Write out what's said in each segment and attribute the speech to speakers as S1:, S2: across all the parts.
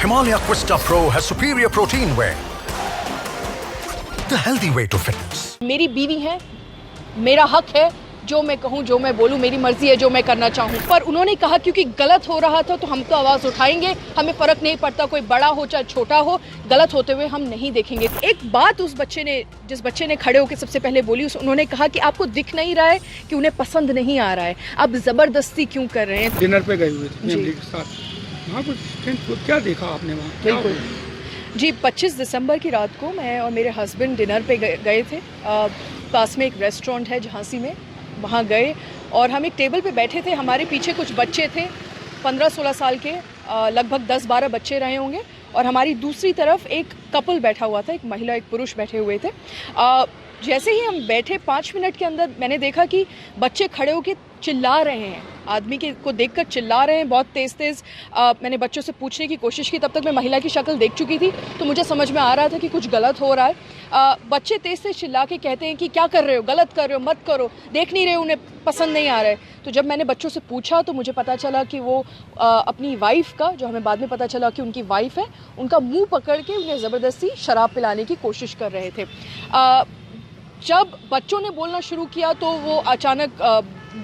S1: Himalaya Quista Pro has superior protein whey. The healthy way to fitness.
S2: मेरी बीवी है, मेरा हक है जो मैं कहूँ, जो मैं बोलूँ, मेरी मर्जी है जो मैं करना चाहूँ। पर उन्होंने कहा क्योंकि गलत हो रहा था तो हम तो आवाज़ उठाएंगे, हमें फ़र्क नहीं पड़ता कोई बड़ा हो चाहे छोटा हो, गलत होते हुए हम नहीं देखेंगे। एक बात उस बच्चे ने, जिस बच्चे ने खड़े होकर सबसे पहले बोली, उन्होंने कहा कि आपको दिख नहीं रहा है कि उन्हें पसंद नहीं आ रहा है, आप ज़बरदस्ती क्यों कर रहे हैं।
S3: डिनर पे गए हुए थे फैमिली के साथ, वहाँ कुछ क्या देखा आपने वहाँ?
S2: बिल्कुल जी, 25 दिसंबर की रात को मैं और मेरे हस्बैंड डिनर पे गए थे। पास में एक रेस्टोरेंट है झांसी में, वहाँ गए और हम एक टेबल पे बैठे थे। हमारे पीछे कुछ बच्चे थे 15-16 साल के, लगभग 10-12 बच्चे रहे होंगे, और हमारी दूसरी तरफ एक कपल बैठा हुआ था, एक महिला एक पुरुष बैठे हुए थे। जैसे ही हम बैठे 5 मिनट के अंदर मैंने देखा कि बच्चे खड़े होकर चिल्ला रहे हैं, आदमी को देखकर चिल्ला रहे हैं बहुत तेज़। मैंने बच्चों से पूछने की कोशिश की, तब तक मैं महिला की शक्ल देख चुकी थी, तो मुझे समझ में आ रहा था कि कुछ गलत हो रहा है। बच्चे तेज़ चिल्ला के कहते हैं कि क्या कर रहे हो, गलत कर रहे हो, मत करो, देख नहीं रहे, उन्हें पसंद नहीं आ रहा है। तो जब मैंने बच्चों से पूछा तो मुझे पता चला कि वो अपनी वाइफ़ का, जो हमें बाद में पता चला कि उनकी वाइफ़ है, उनका मुँह पकड़ के उन्हें ज़बरदस्ती शराब पिलाने की कोशिश कर रहे थे। जब बच्चों ने बोलना शुरू किया तो वो अचानक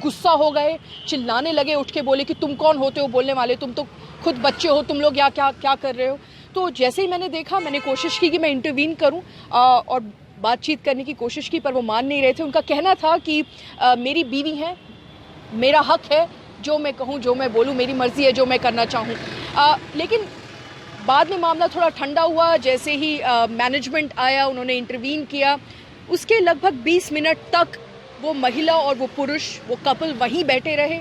S2: गुस्सा हो गए, चिल्लाने लगे, उठ के बोले कि तुम कौन होते हो बोलने वाले, तुम तो खुद बच्चे हो, तुम लोग क्या कर रहे हो। तो जैसे ही मैंने देखा, मैंने कोशिश की कि मैं इंटरवीन करूं और बातचीत करने की कोशिश की, पर वो मान नहीं रहे थे। उनका कहना था कि मेरी बीवी है, मेरा हक है जो मैं कहूँ, जो मैं बोलूँ, मेरी मर्जी है जो मैं करना चाहूँ। लेकिन बाद में मामला थोड़ा ठंडा हुआ। जैसे ही मैनेजमेंट आया, उन्होंने इंटरवीन किया, उसके लगभग 20 मिनट तक वो महिला और वो पुरुष, वो कपल वहीं बैठे रहे।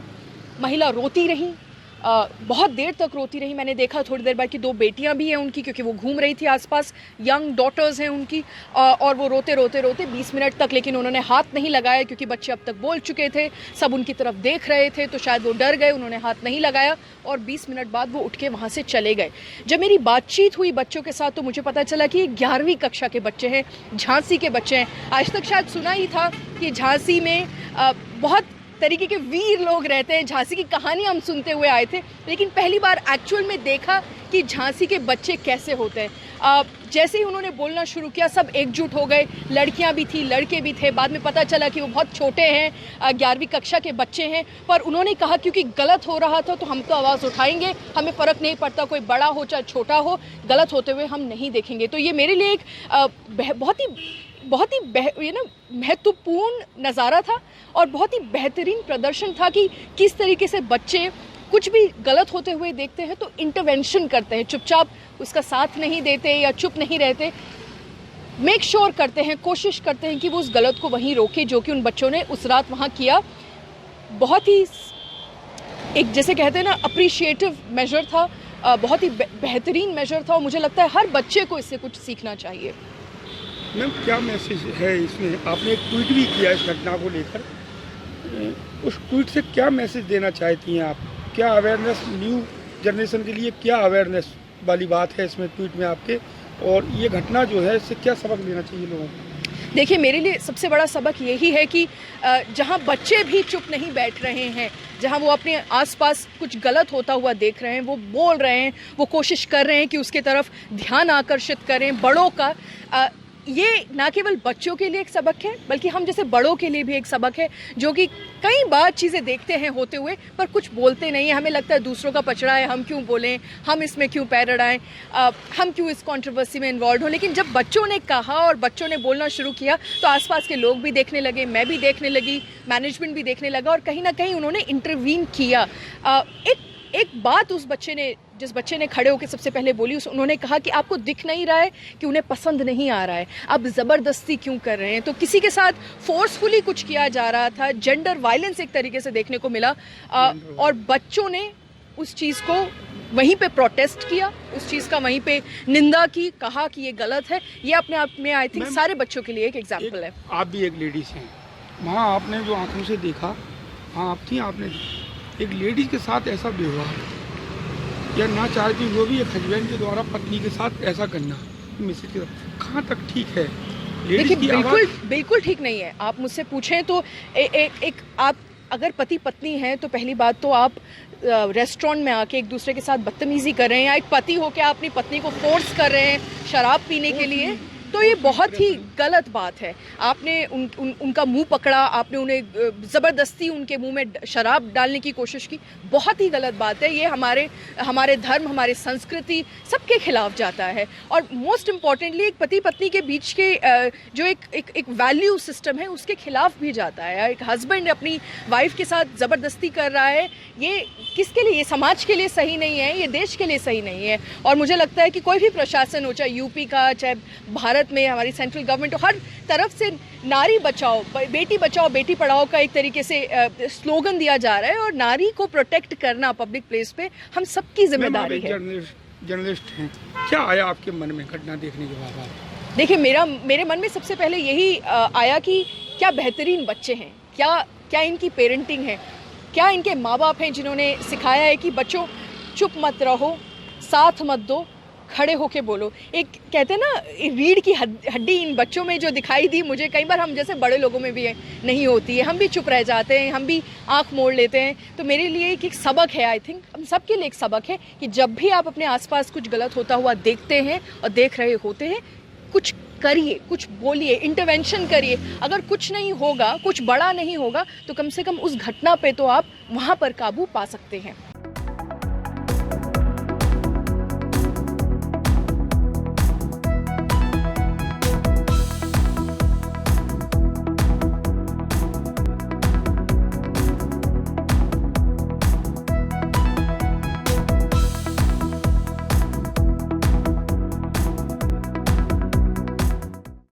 S2: महिला रोती रही, बहुत देर तक रोती रही। मैंने देखा थोड़ी देर बाद कि 2 बेटियां भी हैं उनकी, क्योंकि वो घूम रही थी आसपास, यंग डॉटर्स हैं उनकी, और वो रोते 20 मिनट तक, लेकिन उन्होंने हाथ नहीं लगाया क्योंकि बच्चे अब तक बोल चुके थे, सब उनकी तरफ देख रहे थे, तो शायद वो डर गए, उन्होंने हाथ नहीं लगाया और 20 मिनट बाद वो उठ के वहाँ से चले गए। जब मेरी बातचीत हुई बच्चों के साथ तो मुझे पता चला कि 11वीं कक्षा के बच्चे हैं, झांसी के बच्चे हैं। आज तक शायद सुना ही था कि झांसी में बहुत तरीके के वीर लोग रहते हैं, झांसी की कहानी हम सुनते हुए आए थे, लेकिन पहली बार एक्चुअल में देखा कि झांसी के बच्चे कैसे होते हैं। जैसे ही उन्होंने बोलना शुरू किया, सब एकजुट हो गए, लड़कियां भी थी, लड़के भी थे। बाद में पता चला कि वो बहुत छोटे हैं, 11वीं कक्षा के बच्चे हैं, पर उन्होंने कहा क्योंकि गलत हो रहा था तो हम तो आवाज़ उठाएंगे, हमें फ़र्क नहीं पड़ता कोई बड़ा हो चाहे छोटा हो, गलत होते हुए हम नहीं देखेंगे। तो ये मेरे लिए एक बहुत ही महत्वपूर्ण नज़ारा था और बहुत ही बेहतरीन प्रदर्शन था कि किस तरीके से बच्चे कुछ भी गलत होते हुए देखते हैं तो इंटरवेंशन करते हैं, चुपचाप उसका साथ नहीं देते या चुप नहीं रहते, मेक श्योर करते हैं, कोशिश करते हैं कि वो उस गलत को वहीं रोके, जो कि उन बच्चों ने उस रात वहाँ किया। बहुत ही एक, जैसे कहते हैं ना, अप्रिशिएटिव मेजर था, बहुत ही बेहतरीन मेजर था, और मुझे लगता है हर बच्चे को इससे कुछ सीखना चाहिए।
S3: मैम, क्या मैसेज है इसमें? आपने एक ट्वीट भी किया इस घटना को लेकर, उस ट्वीट से क्या मैसेज देना चाहती हैं आप? क्या अवेयरनेस, न्यू जनरेशन के लिए क्या अवेयरनेस वाली बात है इसमें ट्वीट में आपके, और ये घटना जो है इससे क्या सबक लेना चाहिए लोगों को?
S2: देखिए, मेरे लिए सबसे बड़ा सबक यही है कि जहाँ बच्चे भी चुप नहीं बैठ रहे हैं, जहाँ वो अपने आसपास कुछ गलत होता हुआ देख रहे हैं, वो बोल रहे हैं, वो कोशिश कर रहे हैं कि उसके तरफ ध्यान आकर्षित करें बड़ों का, ये ना केवल बच्चों के लिए एक सबक है बल्कि हम जैसे बड़ों के लिए भी एक सबक है, जो कि कई बार चीज़ें देखते हैं होते हुए पर कुछ बोलते नहीं हैं। हमें लगता है दूसरों का पचड़ा है, हम क्यों बोलें, हम इसमें क्यों पैर अड़ाएं, हम क्यों इस कंट्रोवर्सी में इन्वॉल्व हों। लेकिन जब बच्चों ने कहा और बच्चों ने बोलना शुरू किया तो आसपास के लोग भी देखने लगे, मैं भी देखने लगी, मैनेजमेंट भी देखने लगा, और कहीं ना कहीं उन्होंने इंटरवीन किया। एक बात उस बच्चे ने, जिस बच्चे ने खड़े होकर सबसे पहले बोली, उन्होंने कहा कि आपको दिख नहीं रहा है कि उन्हें पसंद नहीं आ रहा है, आप ज़बरदस्ती क्यों कर रहे हैं। तो किसी के साथ फोर्सफुली कुछ किया जा रहा था, जेंडर वायलेंस एक तरीके से देखने को मिला, और बच्चों ने उस चीज़ को वहीं पे प्रोटेस्ट किया, उस चीज़ का वहीं पे निंदा की, कहा कि ये गलत है। ये अपने आप में आई थिंक सारे बच्चों के लिए एक एग्जाम्पल है।
S3: आप भी एक लेडीज़ हैं, वहाँ आपने जो आंखों से देखा, वहाँ आप थी, आपने एक लेडीज़ के साथ ऐसा व्यवहार या ना चाहती वो भी एक हस्बैंड के द्वारा पत्नी के साथ ऐसा करना, मिसेज के साथ, कहाँ तक ठीक है?
S2: देखिए, बिल्कुल ठीक नहीं है। आप मुझसे पूछें तो एक आप अगर पति पत्नी हैं तो पहली बात तो आप रेस्टोरेंट में आके एक दूसरे के साथ बदतमीजी कर रहे हैं, या एक पति होकर आप अपनी पत्नी को फोर्स कर रहे हैं शराब पीने के लिए, तो ये बहुत ही गलत बात है। आपने उनका मुंह पकड़ा, आपने उन्हें ज़बरदस्ती उनके मुंह में शराब डालने की कोशिश की, बहुत ही गलत बात है। ये हमारे धर्म, हमारे संस्कृति सबके खिलाफ जाता है। और मोस्ट इम्पॉर्टेंटली एक पति पत्नी के बीच के जो एक वैल्यू सिस्टम है उसके खिलाफ भी जाता है। एक हस्बैंड अपनी वाइफ के साथ ज़बरदस्ती कर रहा है, ये किसके लिए? ये समाज के लिए सही नहीं है, ये देश के लिए सही नहीं है। और मुझे लगता है कि कोई भी प्रशासन हो, चाहे यूपी का, चाहे भारत में हमारी सेंट्रल गवर्नमेंट, हर तरफ से नारी बचाओ, बेटी बचाओ, बेटी पढ़ाओ का एक तरीके से स्लोगन दिया जा रहा है। और नारी को प्रोटेक्ट करना पब्लिक प्लेस पे हम सबकी जिम्मेदारी है।
S3: जर्नलिस्ट हैं, क्या आया आपके मन में घटना देखने के बाद?
S2: देखिए, मेरे मन में सबसे पहले यही आया कि क्या बेहतरीन बच्चे हैं, क्या इनकी पेरेंटिंग है, क्या इनके माँ बाप हैं जिन्होंने सिखाया है कि बच्चों चुप मत रहो, साथ मत दो, खड़े होके बोलो। एक कहते हैं ना, रीढ़ की हड्डी इन बच्चों में जो दिखाई दी मुझे, कई बार हम जैसे बड़े लोगों में भी नहीं होती है, हम भी चुप रह जाते हैं, हम भी आंख मोड़ लेते हैं। तो मेरे लिए एक सबक है, आई थिंक हम सबके लिए एक सबक है कि जब भी आप अपने आसपास कुछ गलत होता हुआ देखते हैं और देख रहे होते हैं, कुछ करिए, कुछ बोलिए, इंटरवेंशन करिए। अगर कुछ नहीं होगा, कुछ बड़ा नहीं होगा, तो कम से कम उस घटना पे तो आप वहाँ पर काबू पा सकते हैं।